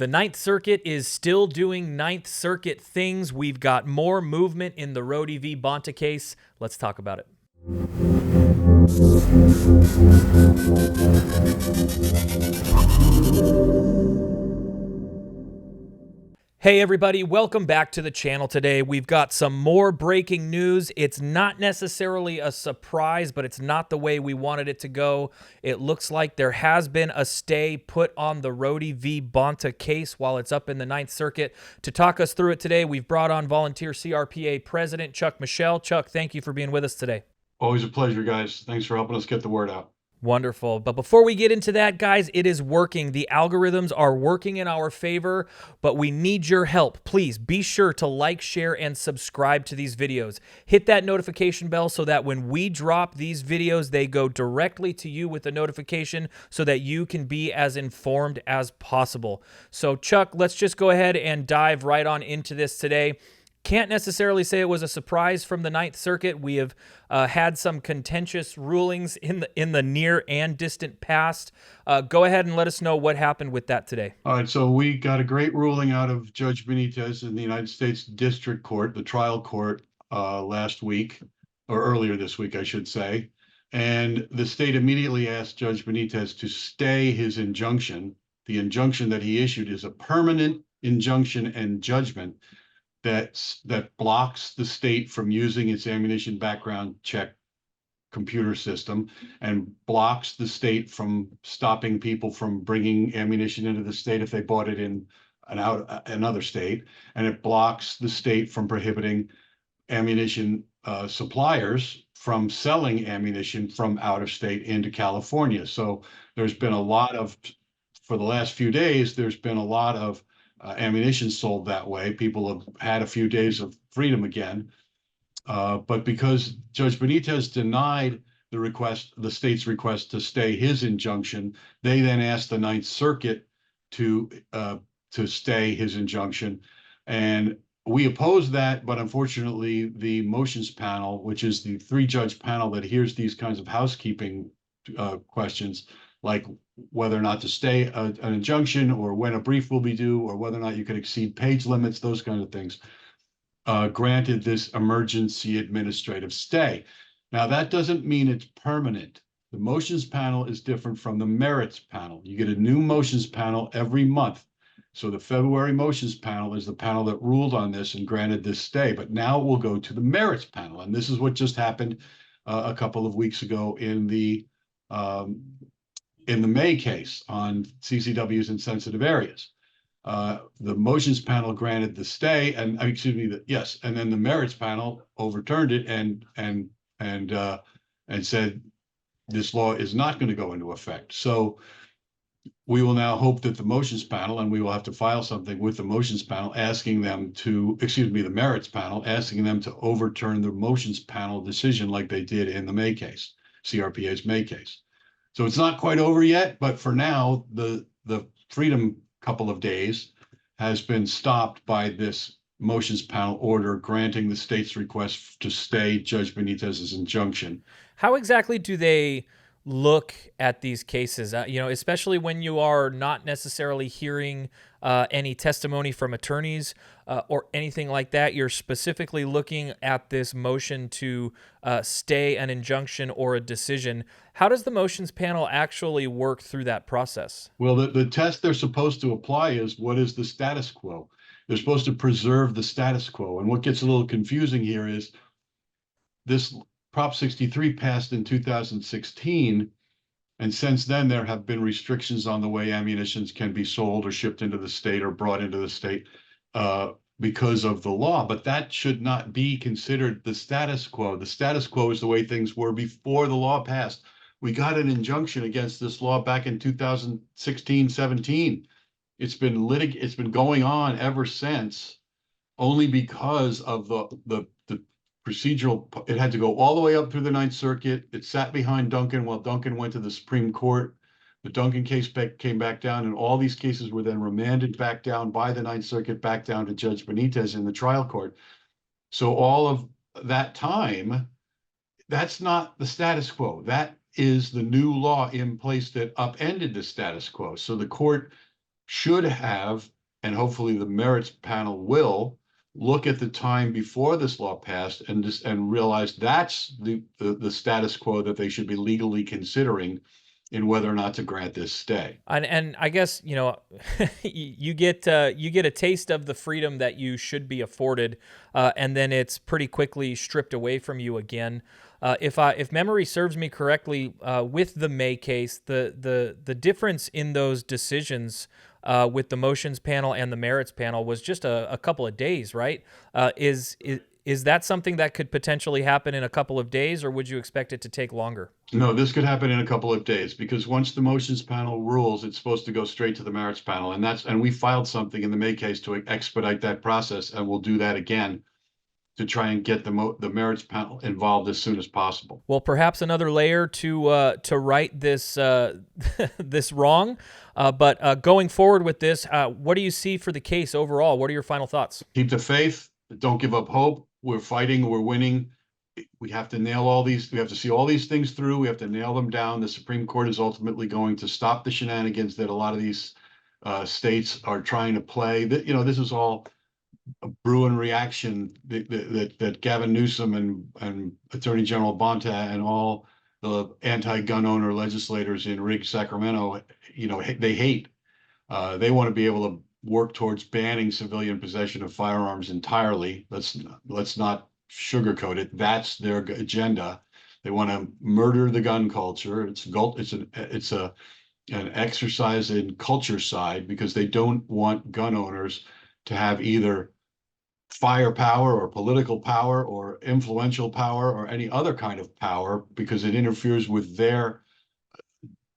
The Ninth Circuit is still doing Ninth Circuit things. We've got more movement in the Rhode v. Bonta case. Let's talk about it. Hey everybody, welcome back to the channel today. We've got some more breaking news. It's not necessarily a surprise, but it's not the way we wanted it to go. It looks like there has been a stay put on the Rhode v. Bonta case while it's up in the Ninth Circuit. To talk us through it today, we've brought on volunteer CRPA President Chuck Michel. Chuck, thank you for being with us today. Always a pleasure, guys. Thanks for helping us get the word out. Wonderful. But before we get into that, guys, it is working. The algorithms are working in our favor, but we need your help. Please be sure to like, share, and subscribe to these videos. Hit that notification bell so that when we drop these videos, they go directly to you with a notification so that you can be as informed as possible. So, Chuck, let's just go ahead and dive right on into this today. Can't necessarily say it was a surprise from the Ninth Circuit. We have had some contentious rulings in the near and distant past. Go ahead and let us know what happened with that today. All right, so we got a great ruling out of Judge Benitez in the United States District Court, the trial court, last week, or earlier this week, I should say. And the state immediately asked Judge Benitez to stay his injunction. The injunction that he issued is a permanent injunction and judgment that blocks the state from using its ammunition background check computer system and blocks the state from stopping people from bringing ammunition into the state if they bought it in another state. And it blocks the state from prohibiting ammunition suppliers from selling ammunition from out of state into California. So there's been a lot of, for the last few days, there's been a lot of ammunition sold that way. People have had a few days of freedom again. But because Judge Benitez denied the state's request to stay his injunction, they then asked the Ninth Circuit to stay his injunction. And we opposed that, but unfortunately, the motions panel, which is the three-judge panel that hears these kinds of housekeeping questions, like whether or not to stay an injunction or when a brief will be due or whether or not you can exceed page limits, those kinds of things, granted this emergency administrative stay. Now, that doesn't mean it's permanent. The motions panel is different from the merits panel. You get a new motions panel every month. So the February motions panel is the panel that ruled on this and granted this stay. But now we'll go to the merits panel. And this is what just happened a couple of weeks ago in the May case on CCWs in sensitive areas. The motions panel granted the stay, and and then the merits panel overturned it and said this law is not going to go into effect. So we will now hope that the motions panel, and we will have to file something with the motions panel asking them to, the merits panel, asking them to overturn the motions panel decision like they did in the May case, CRPA's May case. So it's not quite over yet, but for now, the freedom couple of days has been stopped by this motions panel order granting the state's request to stay Judge Benitez's injunction. How exactly do they look at these cases, especially when you are not necessarily hearing any testimony from attorneys or anything like that? You're specifically looking at this motion to stay an injunction or a decision. How does the motions panel actually work through that process? Well, the test they're supposed to apply is what is the status quo? They're supposed to preserve the status quo. And what gets a little confusing here is this Prop 63 passed in 2016, and since then there have been restrictions on the way ammunitions can be sold or shipped into the state or brought into the state because of the law. But that should not be considered the status quo. The status quo is the way things were before the law passed. We got an injunction against this law back in 2016-17. It's been going on ever since, only because of the procedural. It had to go all the way up through the Ninth Circuit. It sat behind Duncan while Duncan went to the Supreme Court. The Duncan case came back down, and all these cases were then remanded back down by the Ninth Circuit back down to Judge Benitez in the trial court. So all of that time, that's not the status quo. That is the new law in place that upended the status quo. So the court should have and hopefully the merits panel will look at the time before this law passed and realize that's the status quo that they should be legally considering in whether or not to grant this stay. And I guess, you get a taste of the freedom that you should be afforded, and then it's pretty quickly stripped away from you again. If memory serves me correctly, with the May case, the difference in those decisions with the motions panel and the merits panel was just a couple of days, right? Is that something that could potentially happen in a couple of days, or would you expect it to take longer? No, this could happen in a couple of days because once the motions panel rules, it's supposed to go straight to the merits panel. And we filed something in the May case to expedite that process, and we'll do that again to try and get the merits panel involved as soon as possible. Well, perhaps another layer to right this this wrong. But going forward with this, what do you see for the case overall? What are your final thoughts? Keep the faith. Don't give up hope. We're fighting. We're winning. We have to nail all these. We have to see all these things through. We have to nail them down. The Supreme Court is ultimately going to stop the shenanigans that a lot of these states are trying to play. This is all a Bruin reaction that Gavin Newsom and Attorney General Bonta and all the anti-gun owner legislators in Riggs, Sacramento, they hate. They want to be able to work towards banning civilian possession of firearms entirely. Let's not sugarcoat it. That's their agenda. They want to murder the gun culture. It's an exercise in culture side because they don't want gun owners to have either firepower or political power or influential power or any other kind of power because it interferes with their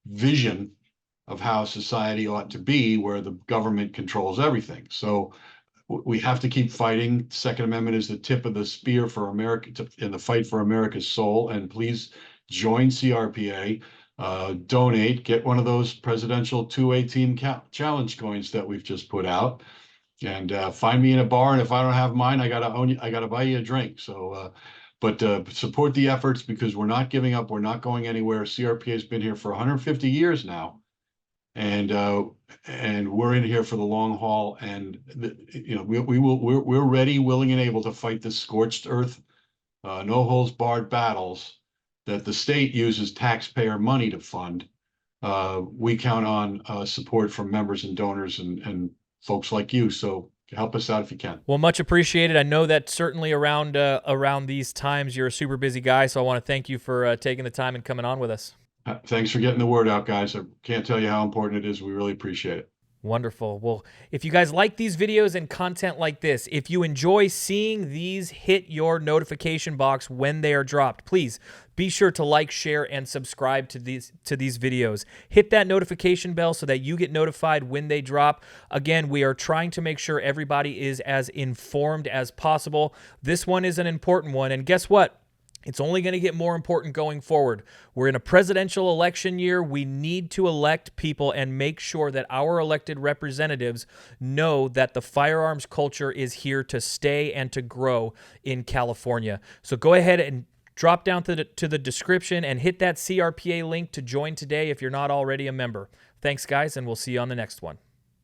vision of how society ought to be, where the government controls everything. So we have to keep fighting. Second Amendment is the tip of the spear for America in the fight for America's soul. And please join CRPA, donate, get one of those presidential 218 challenge coins that we've just put out, and find me in a bar. And if I don't have mine, I gotta buy you a drink. So, but support the efforts because we're not giving up. We're not going anywhere. CRPA has been here for 150 years now. And we're in here for the long haul, and we're ready, willing, and able to fight the scorched earth, no holds barred battles that the state uses taxpayer money to fund. We count on support from members and donors and folks like you. So help us out if you can. Well, much appreciated. I know that certainly around these times you're a super busy guy, so I want to thank you for taking the time and coming on with us. Thanks for getting the word out, guys. I can't tell you how important it is. We really appreciate it. Wonderful. Well, if you guys like these videos and content like this, if you enjoy seeing these hit your notification box when they are dropped, please be sure to like, share, and subscribe to these videos. Hit that notification bell so that you get notified when they drop. Again, we are trying to make sure everybody is as informed as possible. This one is an important one, and guess what? It's only going to get more important going forward. We're in a presidential election year. We need to elect people and make sure that our elected representatives know that the firearms culture is here to stay and to grow in California. So go ahead and drop down to the description and hit that CRPA link to join today if you're not already a member. Thanks, guys, and we'll see you on the next one.